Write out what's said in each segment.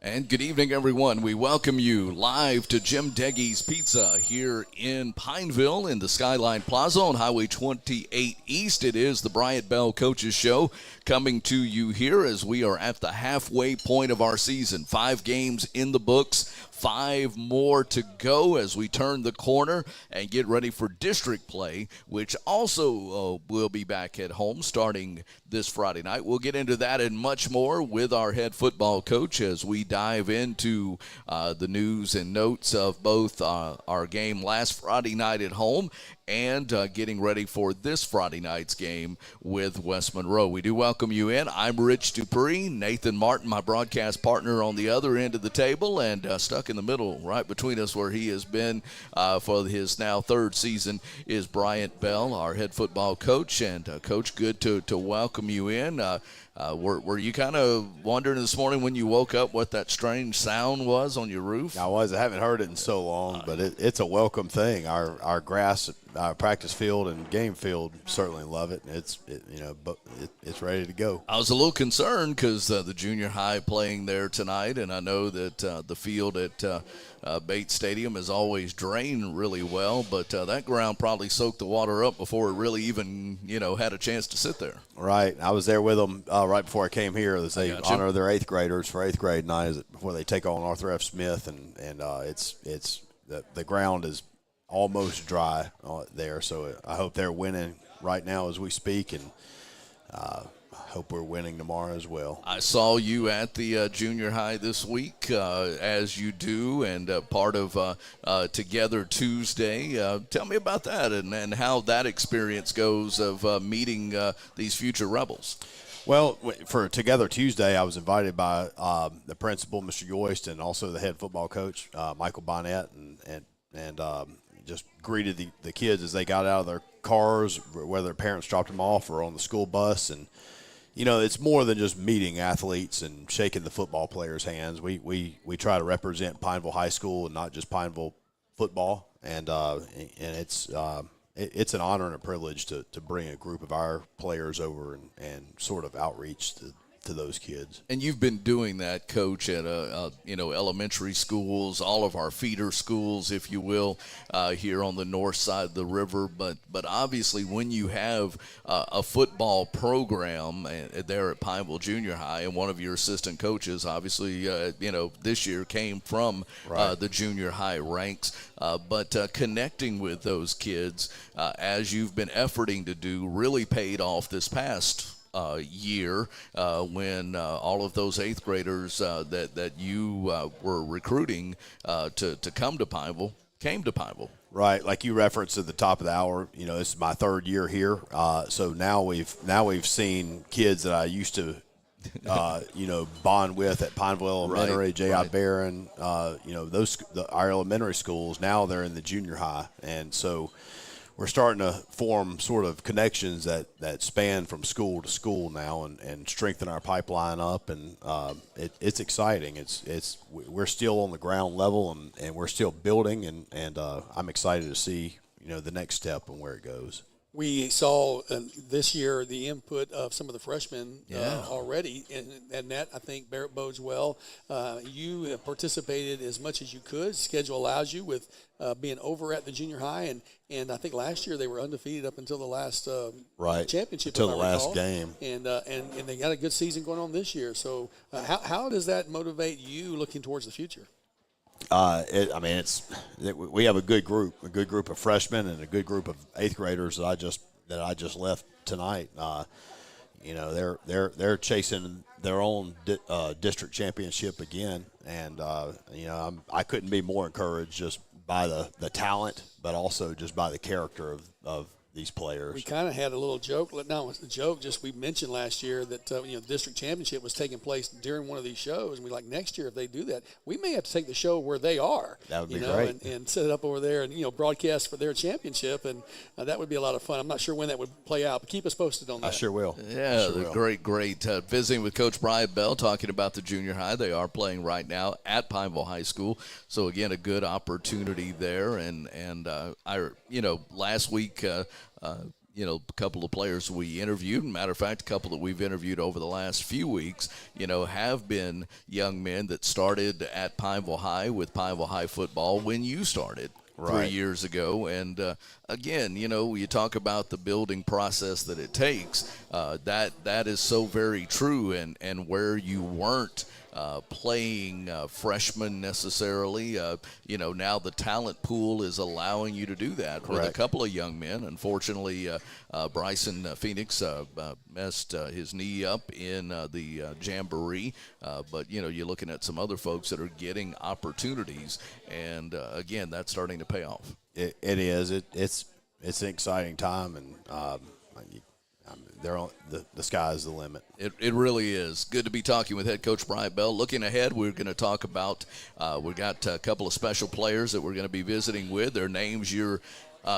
And good evening, everyone. We welcome you live to Jim Deggys Pizza here in Pineville in the Skyline Plaza on Highway 28 East. It is the Bryant Bell Coaches Show coming to you here as we are at the halfway point of our season. 5 games in the books, 5 more to go as we turn the corner and get ready for district play, which also will be back at home starting this Friday night. We'll get into that and much more with our head football coach as we dive into the news and notes of both our game last Friday night at home and getting ready for this Friday night's game with West Monroe. We do welcome you in. I'm Rich Dupree. Nathan Martin, my broadcast partner on the other end of the table, and stuck in the middle right between us where he has been for his now 3rd season is Bryant Bell, our head football coach. And Coach, good to welcome you in. Were you kind of wondering this morning when you woke up what that strange sound was on your roof? I was. I haven't heard it in so long, but it's a welcome thing. Our grass, practice field and game field certainly love it. It's ready to go. I was a little concerned because the junior high playing there tonight, and I know that the field at Bates Stadium is always drained really well, but that ground probably soaked the water up before it really even had a chance to sit there. Right. I was there with them right before I came here as they honor their 8th graders for 8th grade night before they take on Arthur F. Smith, and it's the ground is almost dry there, so I hope they're winning right now as we speak, and hope we're winning tomorrow as well. I saw you at the junior high this week, as you do, and part of Together Tuesday. Tell me about that and how that experience goes of meeting these future Rebels. Well, for Together Tuesday, I was invited by the principal, Mr. Yoist, and also the head football coach, Michael Bonnet, and just greeted the kids as they got out of their cars, whether their parents dropped them off or on the school bus. And, you know, it's more than just meeting athletes and shaking the football players' hands. We try to represent Pineville High School and not just Pineville football. And it's an honor and a privilege to bring a group of our players over and sort of outreach to those kids. And you've been doing that, Coach, at elementary schools, all of our feeder schools, if you will, here on the north side of the river. But obviously, when you have a football program there at Pineville Junior High, and one of your assistant coaches, obviously, this year came from the junior high ranks, but connecting with those kids, as you've been efforting to do, really paid off this past year when all of those eighth graders that you were recruiting to come to Pineville came to Pineville. Right, like you referenced at the top of the hour, this is my third year here. So now we've seen kids that I used to bond with at Pineville Elementary, J.I. Barron, our elementary schools. Now they're in the junior high, and so we're starting to form sort of connections that span from school to school now and strengthen our pipeline up. And it's exciting. We're still on the ground level and we're still building. And I'm excited to see, the next step and where it goes. We saw this year the input of some of the freshmen already, and that, I think, bodes well. You have participated as much as you could. Schedule allows you with being over at the junior high, and I think last year they were undefeated up until the last championship. Until the last game. And they got a good season going on this year. So how does that motivate you looking towards the future? We have a good group of freshmen and a good group of eighth graders that I just left tonight. They're chasing their own district championship again, and I couldn't be more encouraged just by the talent, but also just by the character of these players. We kind of had a little joke. No, it's a joke. Just we mentioned last year that the district championship was taking place during one of these shows, and we next year if they do that, we may have to take the show where they are. That would be great, and set it up over there and broadcast for their championship, and that would be a lot of fun. I'm not sure when that would play out, but keep us posted on that. I sure will. Yeah, great. Visiting with Coach Bryant Bell, talking about the junior high. They are playing right now at Pineville High School, so again, a good opportunity there. And last week. A couple of players we interviewed, matter of fact, a couple that we've interviewed over the last few weeks, have been young men that started at Pineville High with Pineville High football when you started 3 years ago. And again, you talk about the building process that it takes. That is so very true. And where you weren't playing freshmen necessarily, now the talent pool is allowing you to do that with a couple of young men. Unfortunately, Bryson Phoenix messed his knee up in the jamboree, but you're looking at some other folks that are getting opportunities, and again, that's starting to pay off. It is. It's an exciting time, and the sky is the limit. It really is. Good to be talking with Head Coach Bryant Bell. Looking ahead, we're going to talk about, we've got a couple of special players that we're going to be visiting with. Their names you're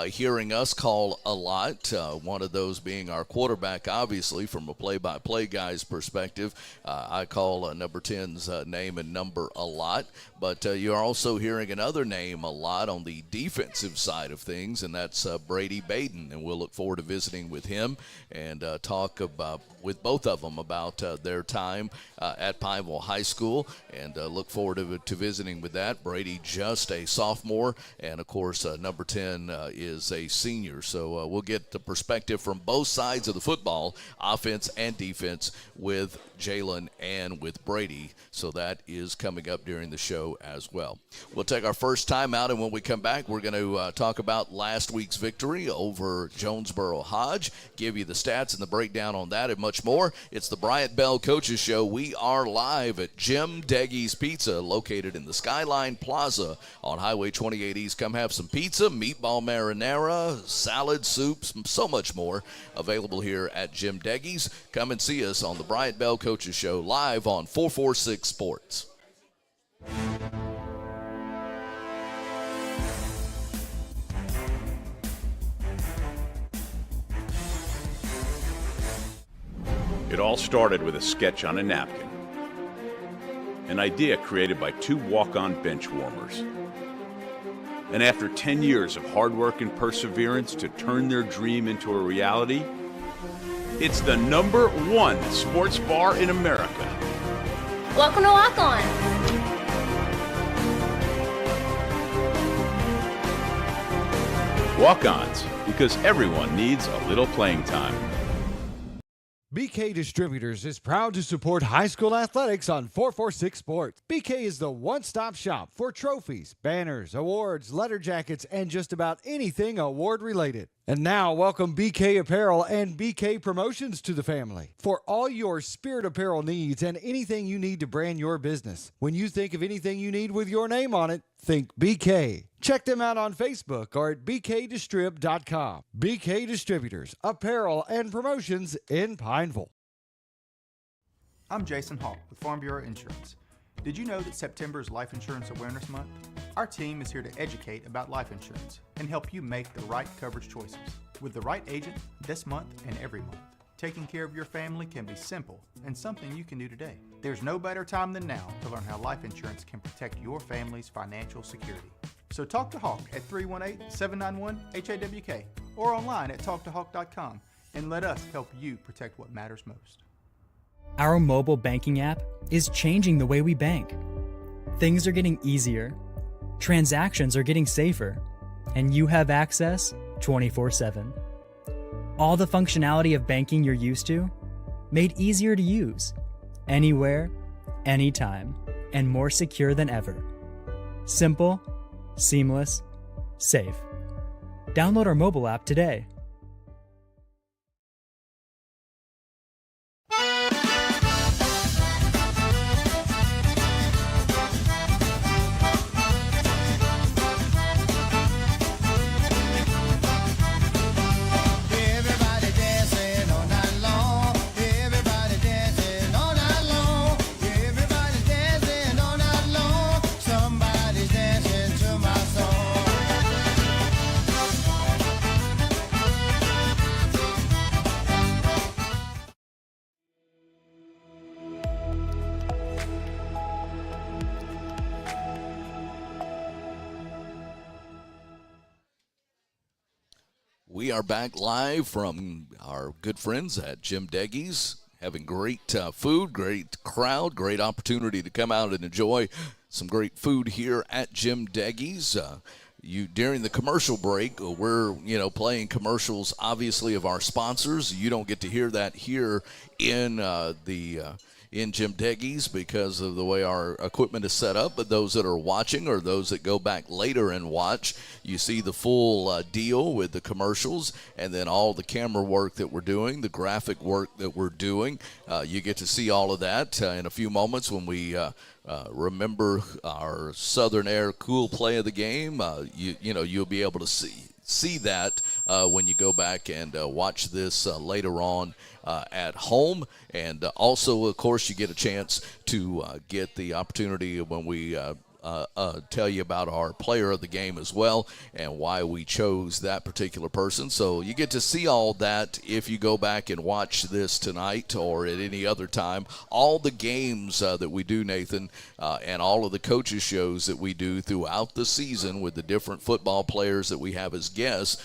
hearing us call a lot, one of those being our quarterback, obviously, from a play-by-play guy's perspective. I call number 10's name and number a lot, but you're also hearing another name a lot on the defensive side of things, and that's Brady Baden, and we'll look forward to visiting with him and talk about with both of them about their time at Pineville High School, and look forward to visiting with that. Brady just a sophomore, and, of course, number 10 is a senior. So we'll get the perspective from both sides of the football, offense and defense, with Jalen and with Brady. So that is coming up during the show as well. We'll take our first time out, and when we come back, we're going to talk about last week's victory over Jonesboro Hodge, give you the stats and the breakdown on that and much more. It's the Bryant Bell Coaches Show. We are live at Jim Deggys Pizza, located in the Skyline Plaza on Highway 28 East. Come have some pizza, meatball marinara, salad, soups, so much more available here at Jim Deggys. Come and see us on the Bryant Bell Coaches Show live on 446 Sports. It all started with a sketch on a napkin. An idea created by two walk-on bench warmers. And after 10 years of hard work and perseverance to turn their dream into a reality, it's the #1 sports bar in America. Welcome to Walk On. Walk-ons, because everyone needs a little playing time. BK Distributors is proud to support high school athletics on 446 Sports. BK is the one-stop shop for trophies, banners, awards, letter jackets, and just about anything award-related. And now, welcome BK Apparel and BK Promotions to the family for all your spirit apparel needs and anything you need to brand your business. When you think of anything you need with your name on it, think BK. Check them out on Facebook or at bkdistrib.com. BK Distributors, Apparel and Promotions in Pineville. I'm Jason Hall with Farm Bureau Insurance. Did you know that September is Life Insurance Awareness Month? Our team is here to educate about life insurance and help you make the right coverage choices with the right agent this month and every month. Taking care of your family can be simple and something you can do today. There's no better time than now to learn how life insurance can protect your family's financial security. So talk to Hawk at 318-791-HAWK or online at talktohawk.com and let us help you protect what matters most. Our mobile banking app is changing the way we bank. Things are getting easier, transactions are getting safer, and you have access 24/7. All the functionality of banking you're used to, made easier to use, anywhere, anytime, and more secure than ever. Simple, seamless, safe. Download our mobile app today. We are back live from our good friends at Jim Deggys, having great food, great crowd, great opportunity to come out and enjoy some great food here at Jim Deggys. During the commercial break, we're playing commercials, obviously, of our sponsors. You don't get to hear that here in in Jim Deggys because of the way our equipment is set up, but those that are watching or those that go back later and watch, you see the full deal with the commercials and then all the camera work that we're doing, the graphic work that we're doing. You get to see all of that in a few moments when we remember our Southern Air cool play of the game. You'll be able to see that when you go back and watch this later on at home. And also, of course, you get a chance to get the opportunity when we tell you about our player of the game as well and why we chose that particular person. So you get to see all that if you go back and watch this tonight or at any other time. All the games that we do, Nathan, and all of the coaches shows that we do throughout the season with the different football players that we have as guests,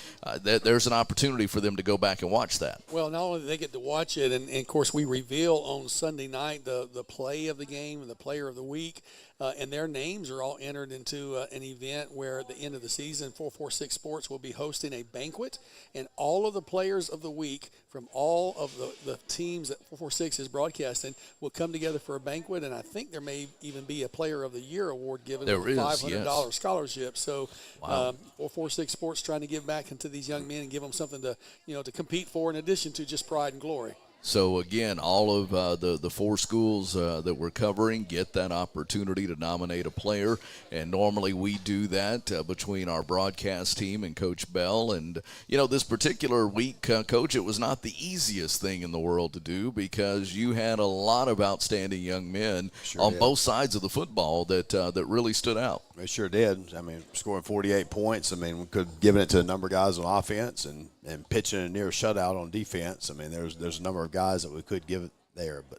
there's an opportunity for them to go back and watch that. Well, not only do they get to watch it, and of course we reveal on Sunday night the play of the game and the player of the week, and their names are all entered into an event where at the end of the season, 446 Sports will be hosting a banquet, and all of the players of the week from all of the teams that 446 is broadcasting will come together for a banquet, and I think there may even be a Player of the Year award given with a $500 scholarship. So 446 Sports trying to give back into these young men and give them something to to compete for in addition to just pride and glory. So, again, all of the four schools that we're covering get that opportunity to nominate a player, and normally we do that between our broadcast team and Coach Bell. And, this particular week, Coach, it was not the easiest thing in the world to do because you had a lot of outstanding young men on both sides of the football that really stood out. They sure did. I mean, scoring 48 points. I mean, we could have given it to a number of guys on offense and pitching a near shutout on defense. I mean, there's a number of guys that we could give it there, but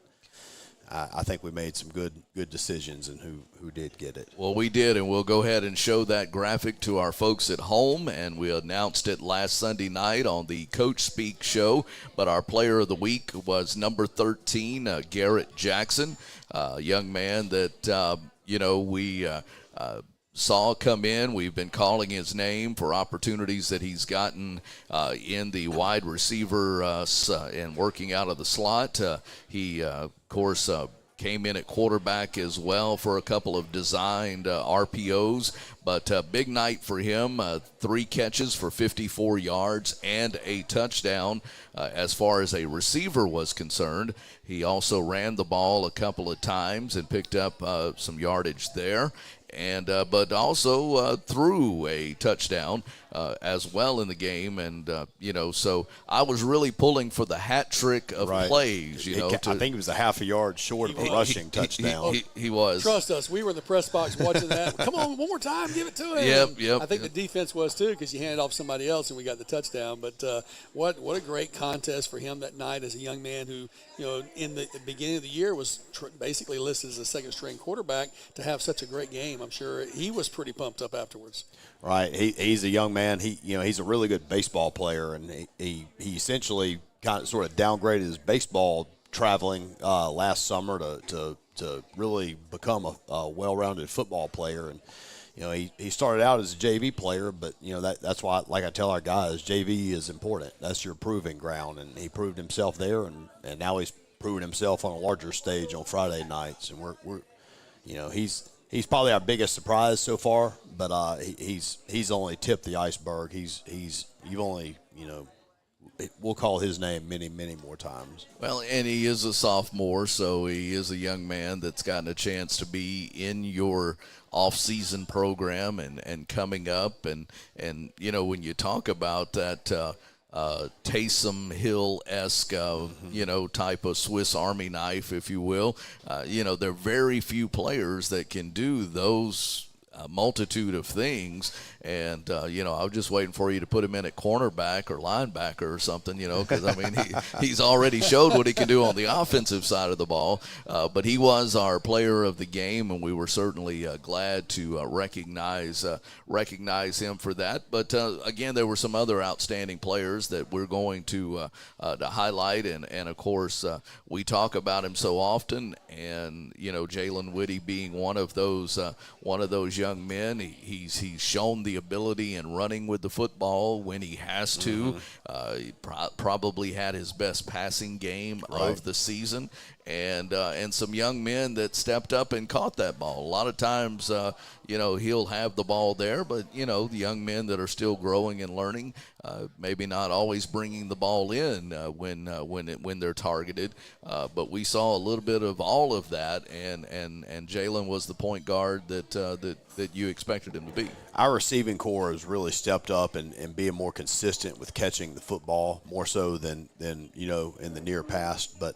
I think we made some good decisions in who did get it. Well, we did, and we'll go ahead and show that graphic to our folks at home, and we announced it last Sunday night on the Coach Speak show, but our player of the week was number 13, Garrett Jackson, a young man that, we saw come in. We've been calling his name for opportunities that he's gotten in the wide receiver and working out of the slot. He, of course, came in at quarterback as well for a couple of designed RPOs, but big night for him, 3 catches for 54 yards and a touchdown. As far as a receiver was concerned, he also ran the ball a couple of times and picked up some yardage there. And but also threw a touchdown as well in the game, and so I was really pulling for the hat trick of plays. I think it was a half a yard short of a rushing touchdown. He was. Trust us, we were in the press box watching that. Come on, one more time, give it to him. Yep. I think the defense was too because you handed off somebody else and we got the touchdown. But what a great contest for him that night as a young man who in the beginning of the year was basically listed as a second string quarterback to have such a great game. I'm sure he was pretty pumped up afterwards. Right, he's a young man. He's a really good baseball player, and he essentially sort of downgraded his baseball traveling last summer to really become a well-rounded football player. And he started out as a JV player, but that's why, like I tell our guys, JV is important. That's your proving ground, and he proved himself there, and now he's proven himself on a larger stage on Friday nights, and we're he's probably our biggest surprise so far, but he's only tipped the iceberg. You've only we'll call his name many more times. Well, and he is a sophomore, so he is a young man that's gotten a chance to be in your off-season program and coming up, and when you talk about that Taysom Hill-esque, type of Swiss Army knife, if you will. There are very few players that can do those multitude of things. And, I was just waiting for you to put him in at cornerback or linebacker or something, because, he's already showed what he can do on the offensive side of the ball. But he was our player of the game, and we were certainly glad to recognize him for that. But, again, there were some other outstanding players that we're going to highlight. And of course, we talk about him so often. And, Jalen Whitty being one of those young men, he's shown the ability in running with the football when he has to. He probably had his best passing game of the season, and some young men that stepped up and caught that ball. A lot of times, he'll have the ball there, but the young men that are still growing and learning, maybe not always bringing the ball in when they're targeted. But we saw a little bit of all of that, and Jalen was the point guard that you expected him to be. Our receiving core has really stepped up and being more consistent with catching the football, more so than in the near past. But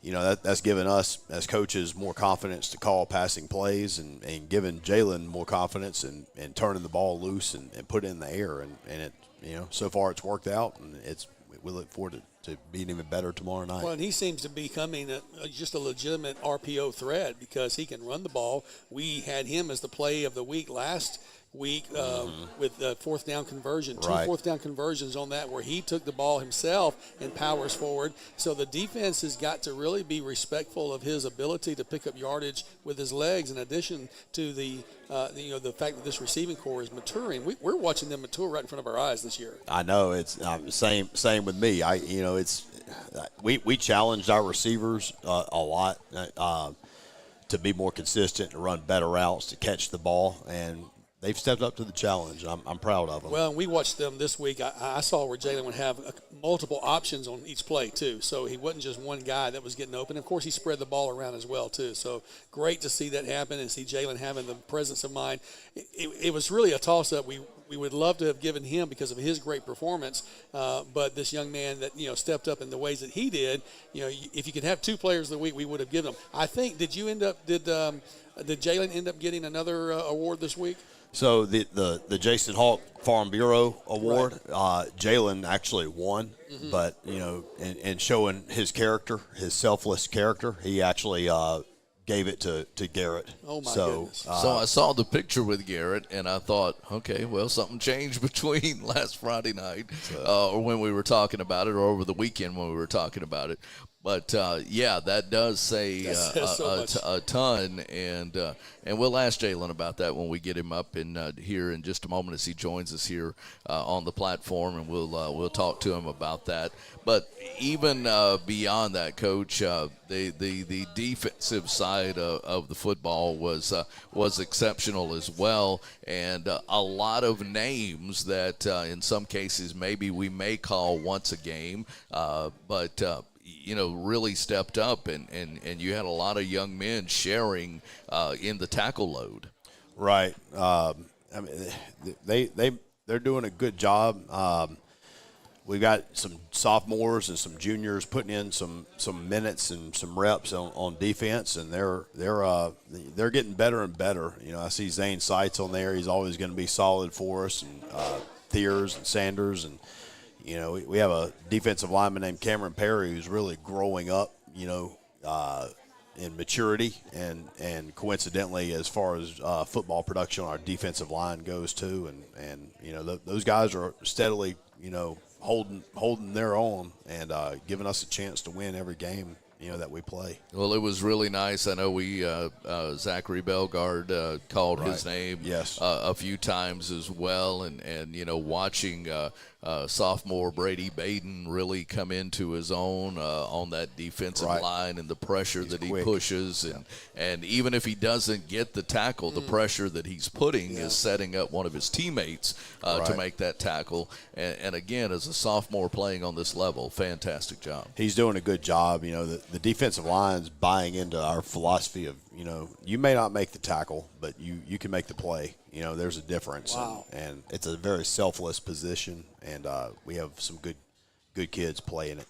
that's given us as coaches more confidence to call passing plays and giving Jalen more confidence and turning the ball loose and put it in the air. And it so far it's worked out, and we look forward to being even better tomorrow night. Well, and he seems to be becoming just a legitimate RPO threat because he can run the ball. We had him as the play of the week last week with the fourth down conversion, two Right. fourth down conversions on that where he took the ball himself and powers forward. So the defense has got to really be respectful of his ability to pick up yardage with his legs, in addition to the fact that this receiving core is maturing. We're watching them mature right in front of our eyes this year. I know it's same with me. We challenged our receivers a lot to be more consistent, to run better routes, to catch the ball, and they've stepped up to the challenge. I'm proud of them. Well, and we watched them this week. I saw where Jalen would have multiple options on each play, too. So he wasn't just one guy that was getting open. Of course, he spread the ball around as well, too. So great to see that happen and see Jalen having the presence of mind. It was really a toss-up. We would love to have given him because of his great performance, but this young man that stepped up in the ways that he did, if you could have two players of the week, we would have given them. I think did Jalen end up getting another award this week? So the Jason Hawk Farm Bureau Award, Jalen actually won, but and showing his character, his selfless character, he actually gave it to Garrett. Oh, my goodness. So I saw the picture with Garrett, and I thought, okay, well, something changed between last Friday night or when we were talking about it, or over the weekend when we were talking about it. But, that does say a ton, and we'll ask Jalen about that when we get him up here in just a moment as he joins us here on the platform, and we'll talk to him about that. But even beyond that, Coach, the defensive side of the football was exceptional as well, and a lot of names that in some cases maybe we may call once a game, but really stepped up, and you had a lot of young men sharing in the tackle load. Right. They're doing a good job. We've got some sophomores and some juniors putting in some minutes and some reps on defense, and they're getting better and better. I see Zane Seitz on there. He's always going to be solid for us, and Thiers and Sanders, and we have a defensive lineman named Cameron Perry who's really growing up, in maturity and coincidentally as far as football production on our defensive line goes too, and those guys are steadily holding their own and giving us a chance to win every game that we play. Well, it was really nice. I know we Zachary Belgard called his name a few times as well, and watching sophomore Brady Baden really come into his own on that defensive line, and the pressure that he pushes, and even if he doesn't get the tackle, the pressure that he's putting is setting up one of his teammates to make that tackle. And again, as a sophomore playing on this level, fantastic job. He's doing a good job. The defensive line's buying into our philosophy of, you may not make the tackle, but you can make the play. There's a difference. Wow. And it's a very selfless position, and we have some good kids playing it.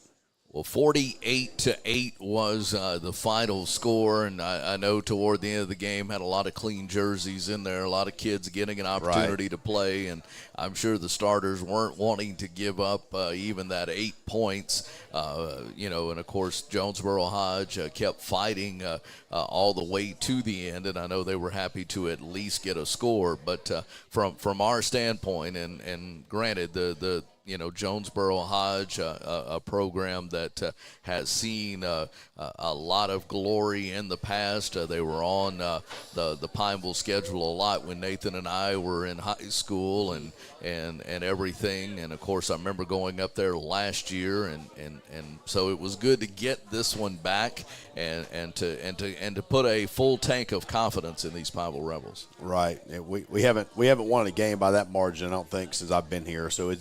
Well, 48-8 was the final score, and I know toward the end of the game had a lot of clean jerseys in there, a lot of kids getting an opportunity to play, and I'm sure the starters weren't wanting to give up even that 8 points, and of course Jonesboro Hodge kept fighting all the way to the end, and I know they were happy to at least get a score, but from our standpoint, and granted the Jonesboro Hodge, a program that has seen a lot of glory in the past. They were on the Pineville schedule a lot when Nathan and I were in high school and everything. And of course, I remember going up there last year, and so it was good to get this one back and to put a full tank of confidence in these Pineville Rebels. Right. We haven't won a game by that margin, I don't think, since I've been here. So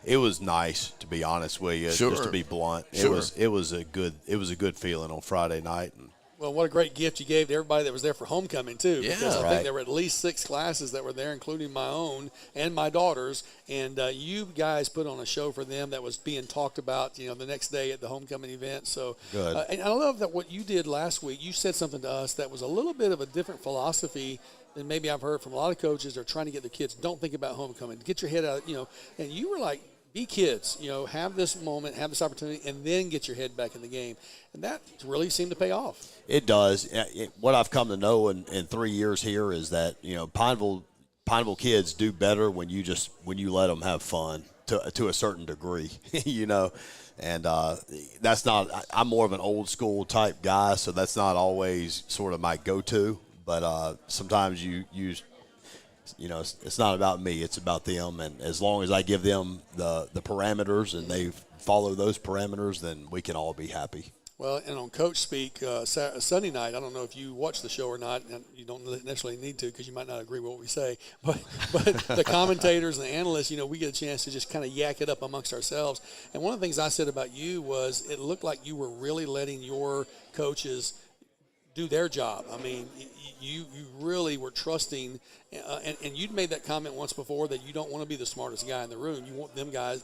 it was nice, to be honest with you, just to be blunt. It was a good feeling on Friday night. Well, what a great gift you gave to everybody that was there for homecoming, too. Yeah, because I think there were at least 6 classes that were there, including my own and my daughter's. And you guys put on a show for them that was being talked about, the next day at the homecoming event. So, good. And I love that what you did last week. You said something to us that was a little bit of a different philosophy than maybe I've heard from a lot of coaches. They're trying to get their kids, don't think about homecoming. Get your head out, And you were like, be kids, have this moment, have this opportunity, and then get your head back in the game. And that really seemed to pay off. It does. What I've come to know in 3 years here is that, Pineville Pineville kids do better when you let them have fun to a certain degree, you know. And that's not – I'm more of an old school type guy, so that's not always sort of my go-to. But sometimes you know, it's not about me. It's about them. And as long as I give them the parameters and they follow those parameters, then we can all be happy. Well, and on coach speak, Sunday night, I don't know if you watch the show or not, and you don't necessarily need to because you might not agree with what we say, but the commentators and the analysts, you know, we get a chance to just kind of yak it up amongst ourselves. And one of the things I said about you was it looked like you were really letting your coaches do their job. I mean, you really were trusting, and you'd made that comment once before that you don't want to be the smartest guy in the room. You want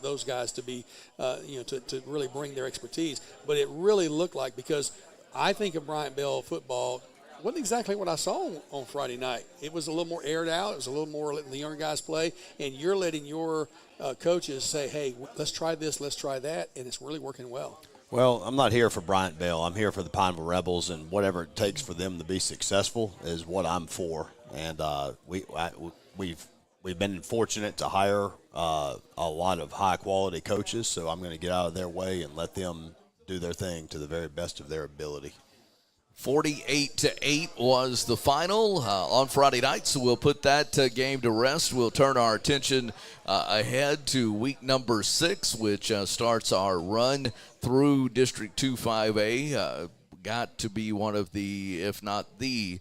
those guys to be, to really bring their expertise. But it really looked like, because I think of Bryant Bell football, wasn't exactly what I saw on Friday night. It was a little more aired out. It was a little more letting the young guys play, and you're letting your coaches say, hey, let's try this, let's try that, and it's really working well. Well, I'm not here for Bryant Bell. I'm here for the Pineville Rebels, and whatever it takes for them to be successful is what I'm for. And we've been fortunate to hire a lot of high-quality coaches, so I'm going to get out of their way and let them do their thing to the very best of their ability. 48-8 was the final on Friday night, so we'll put that game to rest. We'll turn our attention ahead to week number 6, which starts our run through District 2-5A. Got to be one of the, if not the,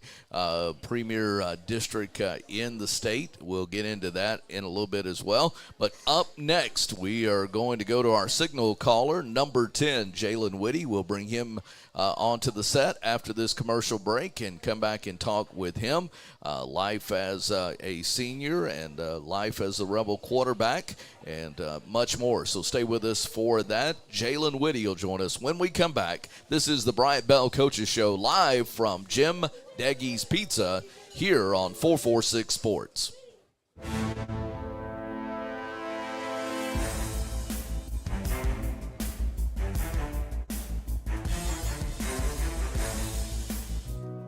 premier district in the state. We'll get into that in a little bit as well. But up next, we are going to go to our signal caller, number 10, Jalen Whitty. We'll bring him onto the set after this commercial break and come back and talk with him. Life as a senior and life as a Rebel quarterback and much more. So stay with us for that. Jalen Whitty will join us when we come back. This is the Bryant Bell Coaches Show live from Jim Deggys Pizza here on 446 Sports.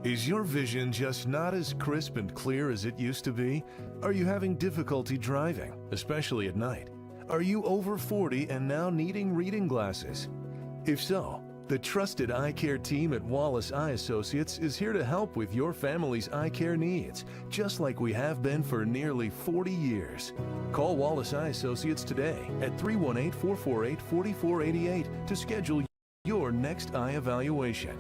Is your vision just not as crisp and clear as it used to be? Are you having difficulty driving, especially at night? Are you over 40 and now needing reading glasses? If so, the trusted eye care team at Wallace Eye Associates is here to help with your family's eye care needs, just like we have been for nearly 40 years. Call Wallace Eye Associates today at 318-448-4488 to schedule your next eye evaluation.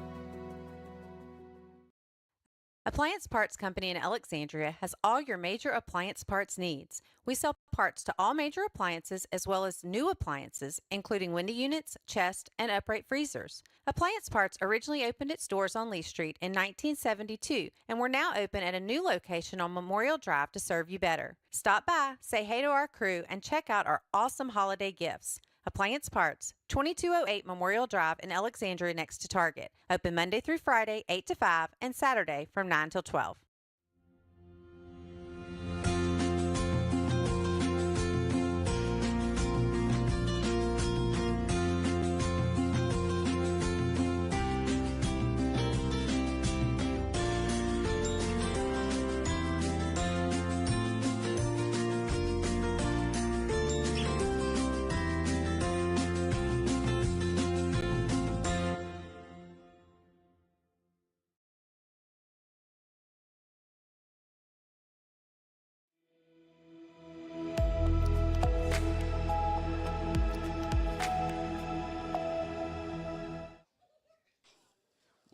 Appliance Parts Company in Alexandria has all your major appliance parts needs. We sell parts to all major appliances as well as new appliances, including window units, chest, and upright freezers. Appliance Parts originally opened its doors on Lee Street in 1972, and we're now open at a new location on Memorial Drive to serve you better. Stop by, say hey to our crew, and check out our awesome holiday gifts. Appliance Parts, 2208 Memorial Drive in Alexandria next to Target. Open Monday through Friday, 8 to 5, and Saturday from 9 till 12.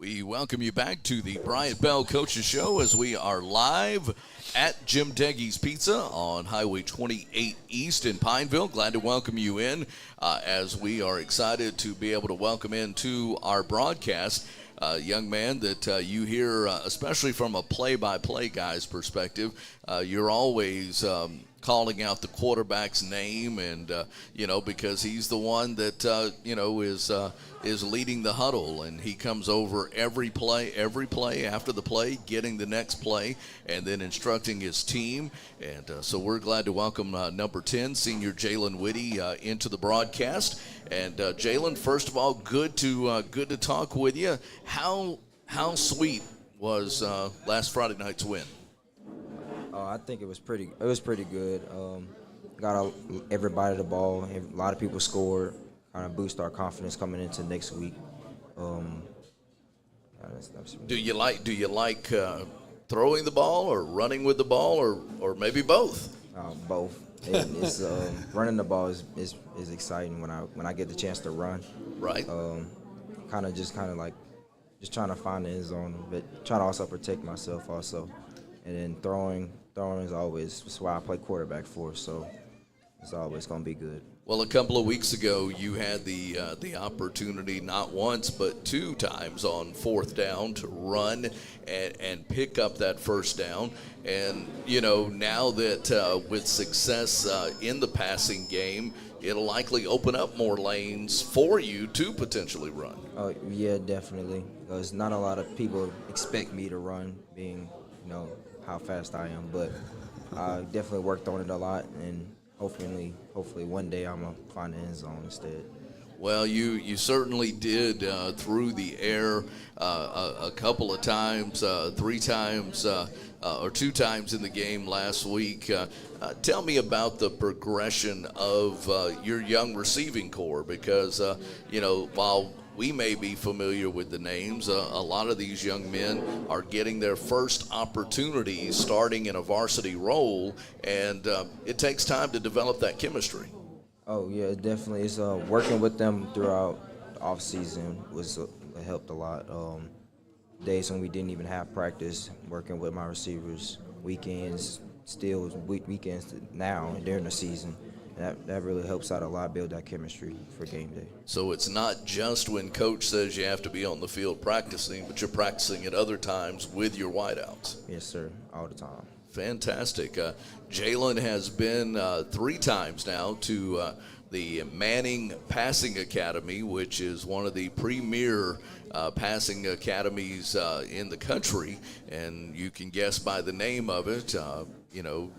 We welcome you back to the Bryant Bell Coaches Show as we are live at Jim Deggys Pizza on Highway 28 East in Pineville. Glad to welcome you in as we are excited to be able to welcome into our broadcast a young man that you hear, especially from a play-by-play guy's perspective. You're always calling out the quarterback's name and, because he's the one that, is leading the huddle, and he comes over every play after the play, getting the next play, and then instructing his team. And so we're glad to welcome number 10, senior Jalen Whitty, into the broadcast. And Jalen, first of all, good to talk with you. How sweet was last Friday night's win? I think it was pretty good. Got everybody the ball. A lot of people scored. Kind of boost our confidence coming into next week. Do you like throwing the ball or running with the ball or maybe both? Both. It's running the ball is exciting when I get the chance to run. Right. Kind of like just trying to find the end zone, but trying to also protect myself also. And then throwing is always, that's why I play quarterback for, so it's always going to be good. Well, a couple of weeks ago, you had the opportunity not once but 2 times on 4th down to run and pick up that first down. And, now that with success in the passing game, it'll likely open up more lanes for you to potentially run. Oh, yeah, definitely. Because not a lot of people expect me to run, being, how fast I am. But I definitely worked on it a lot, and hopefully one day I'm going to find the end zone instead. Well, you certainly did through the air a couple of times, 3 times or 2 times in the game last week. Tell me about the progression of your young receiving core because, while we may be familiar with the names, a lot of these young men are getting their first opportunities starting in a varsity role, and it takes time to develop that chemistry. Oh, yeah, definitely. It's working with them throughout the off-season helped a lot. Days when we didn't even have practice, working with my receivers, weekends now during the season. That really helps out a lot, build that chemistry for game day. So it's not just when coach says you have to be on the field practicing, but you're practicing at other times with your wideouts. Yes, sir, all the time. Fantastic. Jalen has been 3 times now to the Manning Passing Academy, which is one of the premier passing academies in the country, and you can guess by the name of it,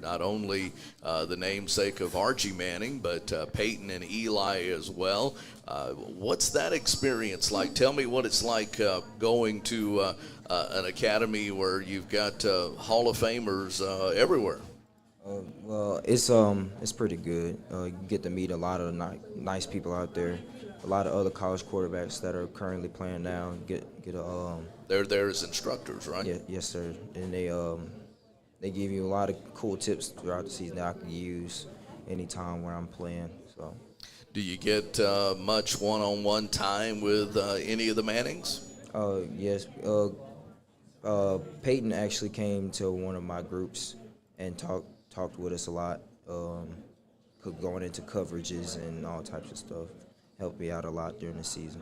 not only the namesake of Archie Manning, but Peyton and Eli as well. What's that experience like? Tell me what it's like going to an academy where you've got Hall of Famers everywhere. Well, it's pretty good. You get to meet a lot of nice people out there. A lot of other college quarterbacks that are currently playing now. They're there as instructors, right? Yeah, yes, sir. And they give you a lot of cool tips throughout the season that I can use anytime when I'm playing. So, do you get much one-on-one time with any of the Mannings? Yes. Peyton actually came to one of my groups and talked with us a lot, going into coverages and all types of stuff. Helped me out a lot during the season.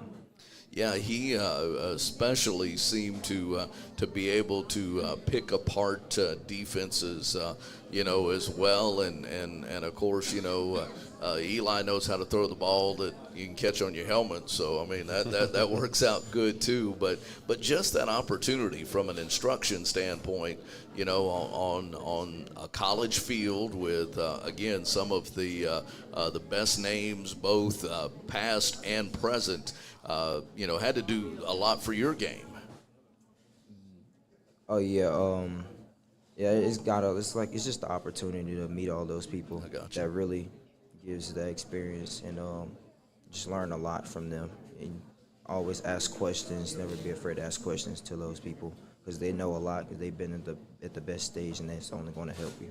Yeah, he especially seemed to be able to pick apart defenses, as well, and of course, Eli knows how to throw the ball that you can catch on your helmet. So I mean that works out good too. But just that opportunity from an instruction standpoint, on a college field with again some of the best names, both past and present. Had to do a lot for your game. Oh yeah, it's just the opportunity to meet all those people that really gives that experience and just learn a lot from them. And always ask questions. Never be afraid to ask questions to those people because they know a lot because they've been at the best stage and that's only going to help you.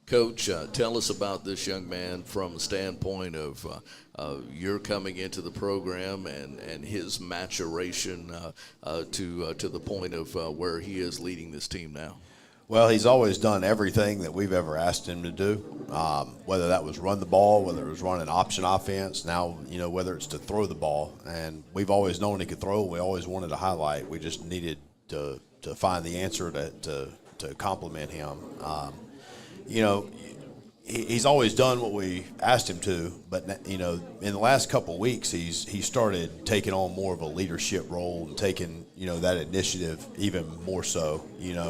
Coach, tell us about this young man from the standpoint of your coming into the program and his maturation to the point of where he is leading this team now. Well, he's always done everything that we've ever asked him to do, whether that was run the ball, whether it was run an option offense, now, whether it's to throw the ball. And we've always known he could throw. We always wanted to highlight. We just needed to find the answer to compliment him. He's always done what we asked him to, but in the last couple of weeks, he started taking on more of a leadership role and taking that initiative even more so.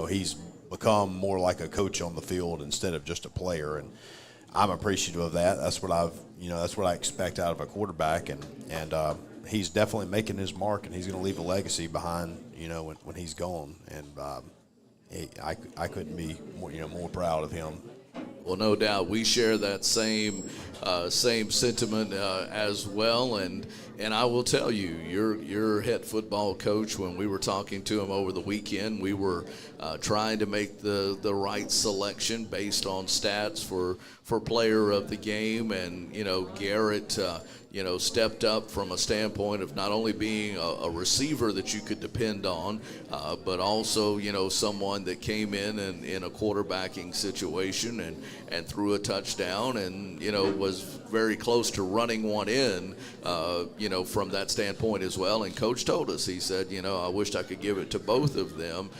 He's become more like a coach on the field instead of just a player, and I'm appreciative of that. That's what I expect out of a quarterback, and he's definitely making his mark, and he's going to leave a legacy behind when he's gone, and I couldn't be more proud of him. Well, no doubt we share that same sentiment as well, and I will tell you, your head football coach, when we were talking to him over the weekend, we were trying to make the right selection based on stats for player of the game, and Garrett stepped up from a standpoint of not only being a receiver that you could depend on, but also, someone that came in a quarterbacking situation and threw a touchdown and, was very close to running one in, from that standpoint as well. And Coach told us, he said, I wished I could give it to both of them,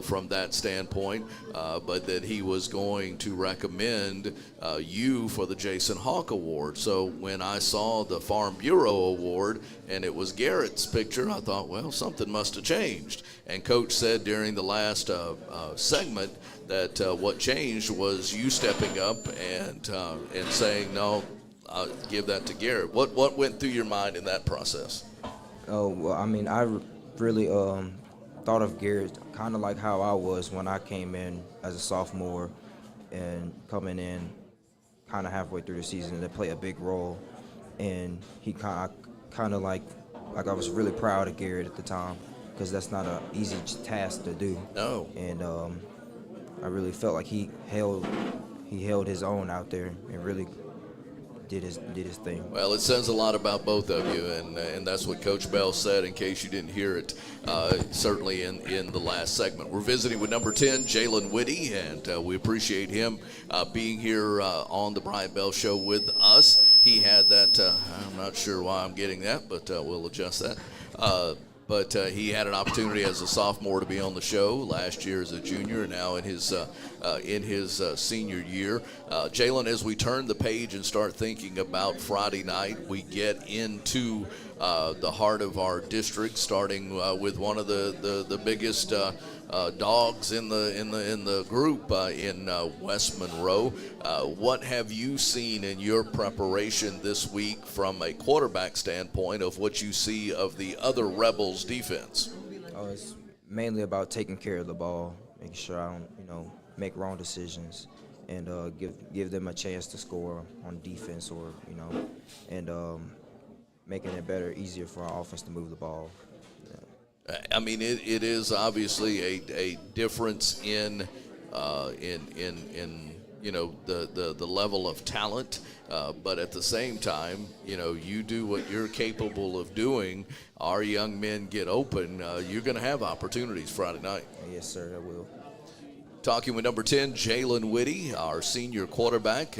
from that standpoint, but that he was going to recommend you for the Jason Hawk Award. So when I saw the Farm Bureau Award and it was Garrett's picture, I thought, well, something must have changed. And Coach said during the last segment that what changed was you stepping up and saying, no, I'll give that to Garrett. What went through your mind in that process? Oh, well, I mean, I really thought of Garrett kind of like how I was when I came in as a sophomore and coming in kind of halfway through the season to play a big role. And he kind of like I was really proud of Garrett at the time because that's not an easy task to do. No. And I really felt like he held his own out there and really did his thing. Well, it says a lot about both of you, and that's what Coach Bell said, in case you didn't hear it, certainly in the last segment. We're visiting with number 10, Jalen Whitty, and we appreciate him being here on the Bryant Bell Show with us. He had that, I'm not sure why I'm getting that, but we'll adjust that. But he had an opportunity as a sophomore to be on the show last year as a junior, and now in his senior year. Jalen, as we turn the page and start thinking about Friday night, we get into the heart of our district, starting with one of the biggest dogs in the group in West Monroe. What have you seen in your preparation this week from a quarterback standpoint of what you see of the other Rebels defense? Oh, it's mainly about taking care of the ball, making sure I don't, make wrong decisions, and give them a chance to score on defense, or and making it better, easier for our offense to move the ball. Yeah. I mean, it is obviously a difference in the level of talent, but at the same time, you do what you're capable of doing. Our young men get open. You're going to have opportunities Friday night. Yes, sir, I will. Talking with number 10, Jalen Whitty, our senior quarterback.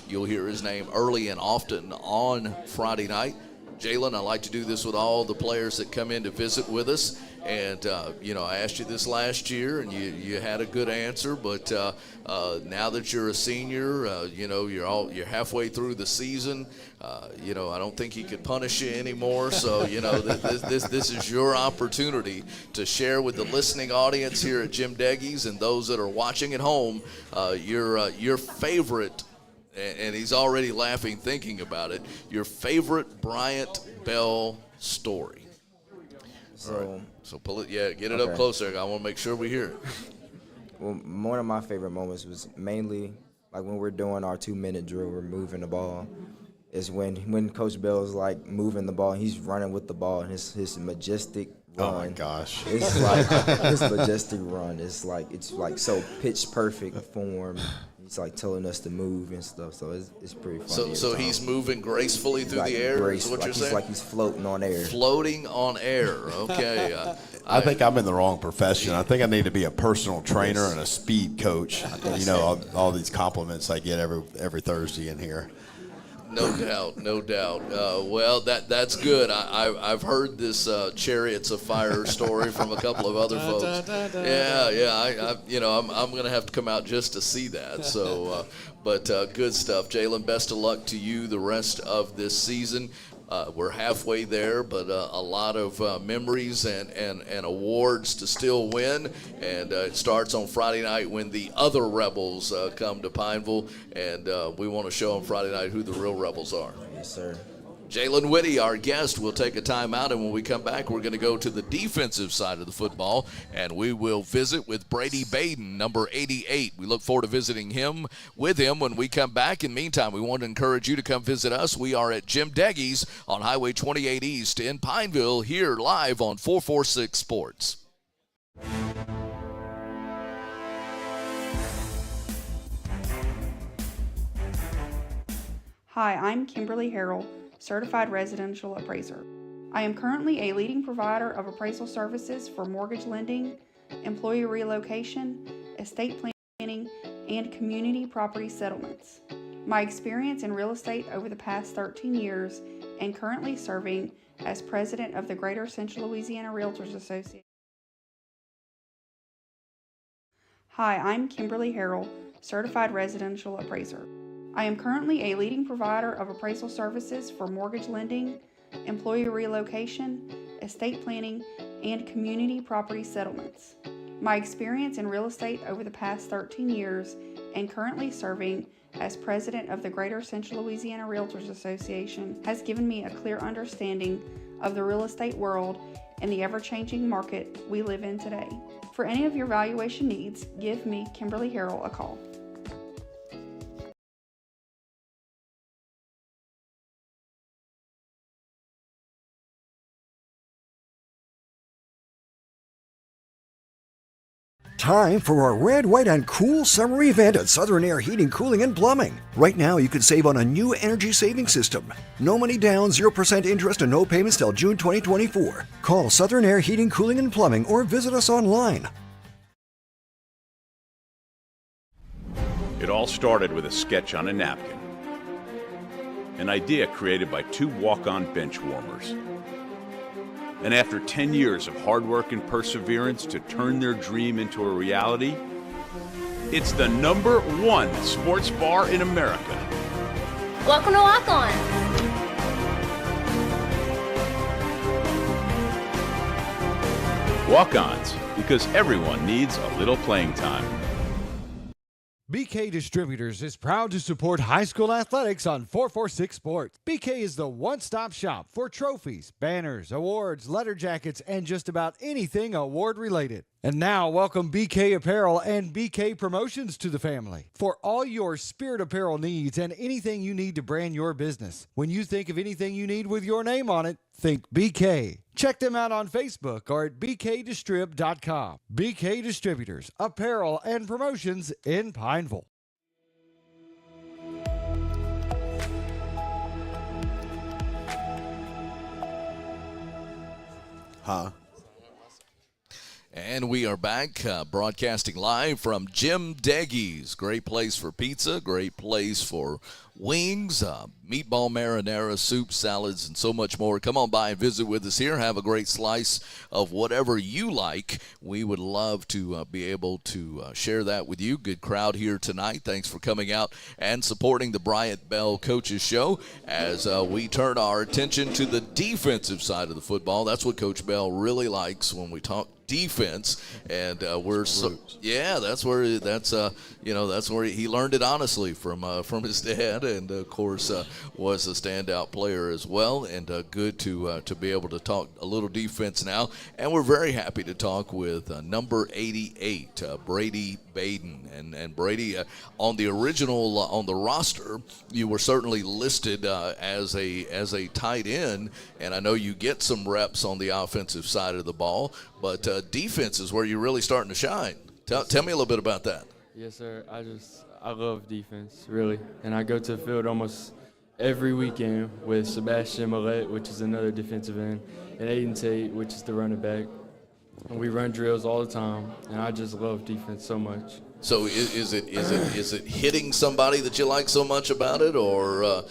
You'll hear his name early and often on Friday night. Jalen, I like to do this with all the players that come in to visit with us. And, I asked you this last year, and you had a good answer. But now that you're a senior, you're halfway through the season. I don't think he could punish you anymore. So, this is your opportunity to share with the listening audience here at Jim Deggys and those that are watching at home your favorite. And he's already laughing thinking about it. Your favorite Bryant Bell story. So pull it, get it up closer. I want to make sure we hear it. Well, one of my favorite moments was mainly like when we're doing our 2-minute drill, we're moving the ball. Is when Coach Bell is like moving the ball, and he's running with the ball, and his majestic run. Oh my gosh! It's like his majestic run. It's like so pitch perfect form. He's like telling us to move and stuff, so it's pretty funny. So he's moving gracefully through the air. Is what you're saying? It's like he's floating on air. Floating on air. Okay. I think I'm in the wrong profession. I think I need to be a personal trainer and a speed coach. All these compliments I get every Thursday in here. No doubt. Well, that's good. I've heard this Chariots of Fire story from a couple of other folks. Yeah. I'm going to have to come out just to see that. So, but good stuff, Jalen. Best of luck to you the rest of this season. We're halfway there, but a lot of memories and awards to still win. And it starts on Friday night when the other Rebels come to Pineville. And we want to show them Friday night who the real Rebels are. Yes, sir. Jalen Whitty, our guest, will take a timeout, and when we come back, we're going to go to the defensive side of the football, and we will visit with Brady Baden, number 88. We look forward to visiting with him when we come back. In the meantime, we want to encourage you to come visit us. We are at Jim Deggys on Highway 28 East in Pineville, here live on 446 Sports. Hi, I'm Kimberly Harrell, Certified Residential Appraiser. I am currently a leading provider of appraisal services for mortgage lending, employee relocation, estate planning, and community property settlements. My experience in real estate over the past 13 years and currently serving as president of the Greater Central Louisiana Realtors Association. Hi, I'm Kimberly Harrell, Certified Residential Appraiser. I am currently a leading provider of appraisal services for mortgage lending, employee relocation, estate planning, and community property settlements. My experience in real estate over the past 13 years and currently serving as president of the Greater Central Louisiana Realtors Association has given me a clear understanding of the real estate world and the ever-changing market we live in today. For any of your valuation needs, give me, Kimberly Harrell, a call. Time for our red, white, and cool summer event at Southern Air Heating, Cooling, and Plumbing. Right now, you can save on a new energy saving system. No money down, 0% interest, and no payments till June 2024. Call Southern Air Heating, Cooling, and Plumbing or visit us online. It all started with a sketch on a napkin. An idea created by two walk-on bench warmers. And after 10 years of hard work and perseverance to turn their dream into a reality, it's the #1 sports bar in America. Welcome to Walk On. Walk-ons, because everyone needs a little playing time. BK Distributors is proud to support high school athletics on 446 Sports. BK is the one-stop shop for trophies, banners, awards, letter jackets, and just about anything award-related. And now, welcome BK Apparel and BK Promotions to the family. For all your spirit apparel needs and anything you need to brand your business. When you think of anything you need with your name on it, think BK. Check them out on Facebook or at bkdistrib.com. BK Distributors, Apparel and Promotions in Pineville. And we are back broadcasting live from Jim Deggys. Great place for pizza, great place for wings, meatball marinara, soup, salads, and so much more. Come on by and visit with us here. Have a great slice of whatever you like. We would love to be able to share that with you. Good crowd here tonight. Thanks for coming out and supporting the Bryant Bell Coaches Show as we turn our attention to the defensive side of the football. That's what Coach Bell really likes when we talk defense, and that's where he learned it honestly from his dad, and of course was a standout player as well, and good to be able to talk a little defense now. And we're very happy to talk with number 88, Brady Baden. And Brady, on the original on the roster, you were certainly listed as a tight end, and I know you get some reps on the offensive side of the ball, but defense is where you're really starting to shine. Tell me a little bit about that. Yes, sir. I love defense, really. And I go to the field almost every weekend with Sebastian Millette, which is another defensive end, and Aiden Tate, which is the running back. And we run drills all the time, and I just love defense so much. So is it hitting somebody that you like so much about it, or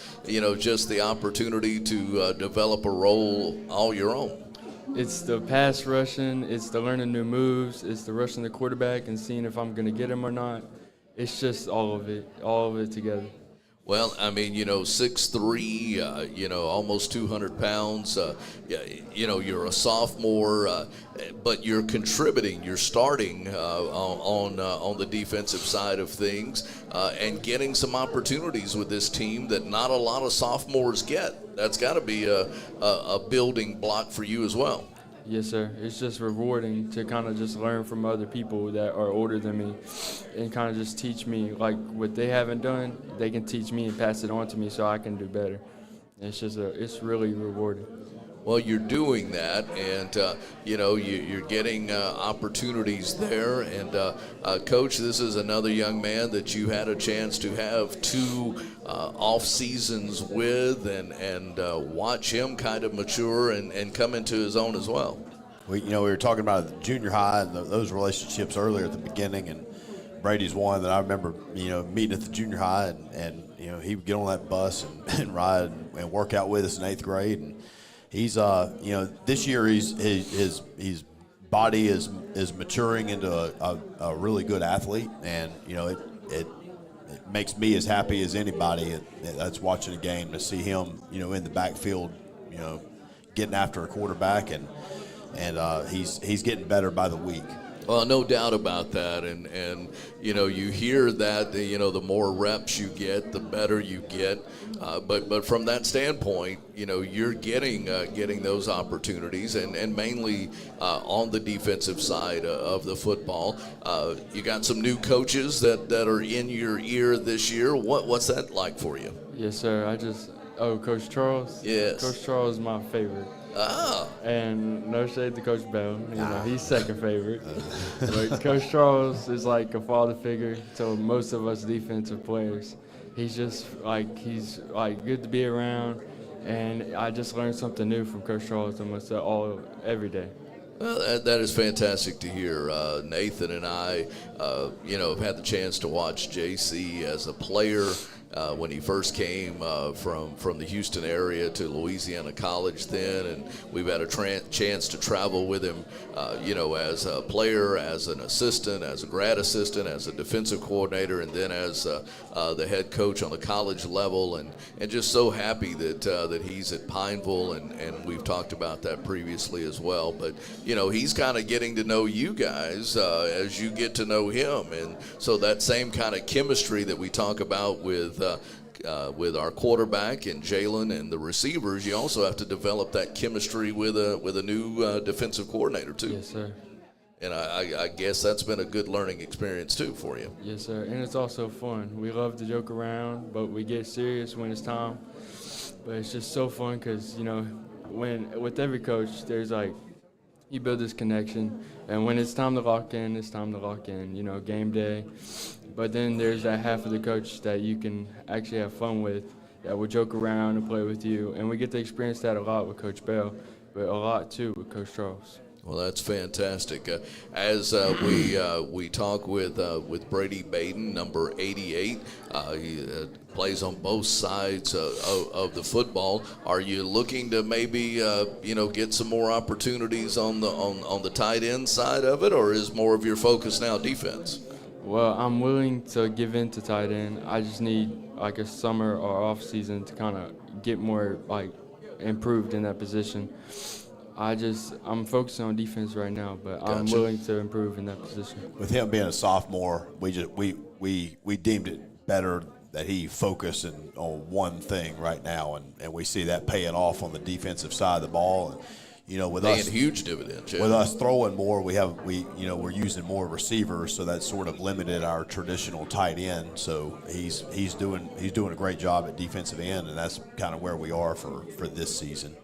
just the opportunity to develop a role all your own? It's the pass rushing, it's the learning new moves, it's the rushing the quarterback and seeing if I'm going to get him or not. It's just all of it together. Well, I mean, 6'3", almost 200 pounds. You're a sophomore, but you're contributing. You're starting on the defensive side of things and getting some opportunities with this team that not a lot of sophomores get. That's got to be a building block for you as well. Yes, sir. It's just rewarding to kind of just learn from other people that are older than me and kind of just teach me, like, what they haven't done, they can teach me and pass it on to me so I can do better. It's really rewarding. Well, you're doing that, and, you're getting opportunities there. And, Coach, this is another young man that you had a chance to have 2 off seasons with and watch him kind of mature and come into his own as well. We were talking about junior high and those relationships earlier at the beginning, and Brady's one that I remember, meeting at the junior high, and he would get on that bus and ride and work out with us in 8th grade. And he's, this year his body is maturing into a really good athlete, and it makes me as happy as anybody that's watching a game to see him, in the backfield, getting after a quarterback, and he's getting better by the week. Well, no doubt about that, and you hear that the more reps you get, the better you get. But from that standpoint, you're getting those opportunities, and mainly on the defensive side of the football. You got some new coaches that are in your ear this year. What's that like for you? Yes, sir. Coach Charles. Yes. Coach Charles is my favorite. Ah. And no shade to Coach Bell. He's second favorite. But Coach Charles is like a father figure to most of us defensive players. He's just he's good to be around, and I just learned something new from Coach Charles almost every day. Well, that is fantastic to hear. Nathan and I, have had the chance to watch JC as a player. When he first came from the Houston area to Louisiana College then, and we've had a chance to travel with him, as a player, as an assistant, as a grad assistant, as a defensive coordinator, and then as the head coach on the college level, and just so happy that he's at Pineville, and we've talked about that previously as well. But, he's kind of getting to know you guys as you get to know him, and so that same kind of chemistry that we talk about with our quarterback and Jalen and the receivers, you also have to develop that chemistry with a new defensive coordinator too. Yes, sir. And I guess that's been a good learning experience too for you. Yes, sir. And it's also fun. We love to joke around, but we get serious when it's time. But it's just so fun because with every coach, there's you build this connection, and when it's time to lock in, it's time to lock in. Game day. But then there's that half of the coach that you can actually have fun with, that will joke around and play with you. And we get to experience that a lot with Coach Bell, but a lot too with Coach Charles. Well, that's fantastic. As we talk with Brady Baden, number 88, he plays on both sides of the football. Are you looking to maybe get some more opportunities on the tight end side of it, or is more of your focus now defense? Well, I'm willing to give in to tight end. I just need a summer or off season to kind of get more improved in that position. I'm focusing on defense right now, but gotcha. I'm willing to improve in that position. With him being a sophomore, we deemed it better that he focused on one thing right now, and we see that paying off on the defensive side of the ball. And, with paying us, huge dividends. Yeah. With us throwing more, we're using more receivers, so that sort of limited our traditional tight end. So he's doing a great job at defensive end, and that's kind of where we are for this season.